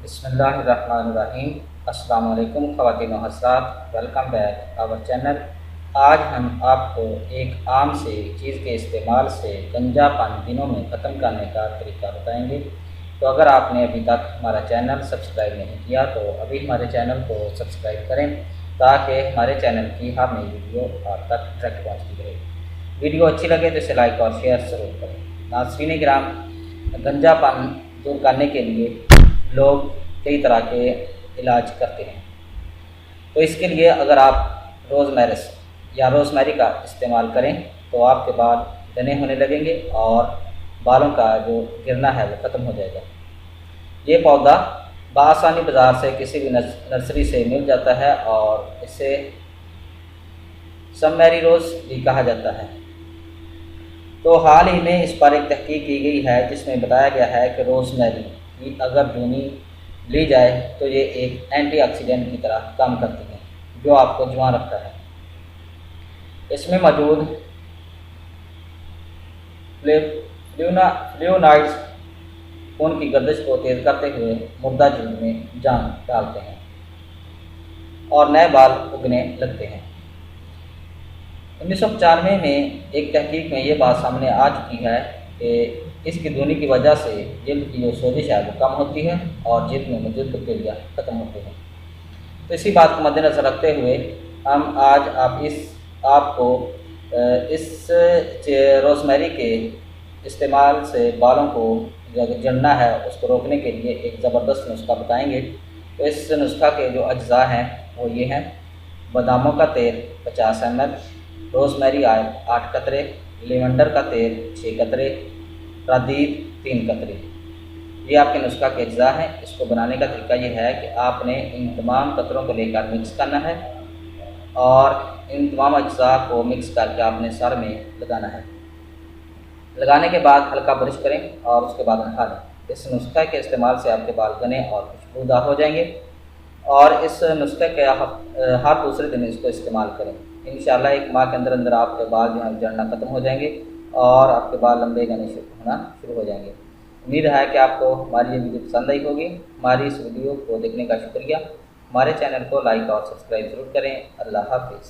बिस्मिल्लाहिर्रहमानिर्रहीम। अस्सलाम वालेकुम ख़वातीन व हज़रात, वेलकम बैक आवर चैनल। आज हम आपको एक आम से चीज़ के इस्तेमाल से गंजापन दिनों में ख़त्म करने का तरीका बताएंगे। तो अगर आपने अभी तक हमारा चैनल सब्सक्राइब नहीं किया तो अभी हमारे चैनल को सब्सक्राइब करें ताकि हमारे चैनल की हर नई वीडियो आप तक डायरेक्ट पहुँचती रहे। वीडियो अच्छी लगे तो इसे लाइक और शेयर ज़रूर करें। नाज़रीन किराम, गंजापन दूर करने के लिए लोग कई तरह के इलाज करते हैं। तो इसके लिए अगर आप रोज़मेरी का इस्तेमाल करें तो आपके बाल घने होने लगेंगे और बालों का जो गिरना है वो ख़त्म हो जाएगा। ये पौधा बआसानी बाज़ार से किसी भी नर्सरी से मिल जाता है और इसे सबमेरी रोज़ भी कहा जाता है। तो हाल ही में इस पर एक तहकीक की गई है जिसमें बताया गया है कि रोज़मेरी की अगर जूनी ली जाए तो ये एक एंटीऑक्सीडेंट की तरह काम करती है जो आपको जवान रखता है। इसमें मौजूद फ्लेवोनॉइड्स खून की गर्दिश को तेज़ करते हुए मुर्दा जल्द में जान डालते हैं और नए बाल उगने लगते हैं। 1995 में एक तहकीक में ये बात सामने आ चुकी है कि इसकी धुनी की वजह से जिल्द की जो सोजिश है वो कम होती है और जिल्द में मौजूद बैक्टीरिया ख़त्म होते हैं। तो इसी बात को मद्देनज़र रखते हुए हम आज आपको इस रोज़मेरी के इस्तेमाल से बालों को जो जलना है उसको रोकने के लिए एक ज़बरदस्त नुस्खा बताएंगे। तो इस नुस्खा के जो अज्जा हैं वो ये हैं: बादामों का तेल 50 ml, रोज़मेरी ऑयल 8 कतरे, लेवेंडर का तेल 6 कतरे, रादीद 3 कतरे। ये आपके नुस्खा के अज्जा हैं। इसको बनाने का तरीका ये है कि आपने इन तमाम कतरों को लेकर मिक्स करना है और इन तमाम अज्जा को मिक्स करके आपने सर में लगाना है। लगाने के बाद हल्का ब्रश करें और उसके बाद नहा लें। इस नुस्खे के इस्तेमाल से आपके बाल घने और खुशबूदार हो जाएंगे और इस नुस्खे के हर दूसरे दिन इसको इस्तेमाल करें। इंशाल्लाह 1 माह के अंदर आपके बाल जो है झड़ना ख़त्म हो जाएंगे और आपके बाल लंबे घने होना शुरू हो जाएंगे। उम्मीद है कि आपको हमारी ये वीडियो पसंद आई होगी। हमारी इस वीडियो को देखने का शुक्रिया। हमारे चैनल को लाइक और सब्सक्राइब ज़रूर करें। अल्लाह हाफिज़।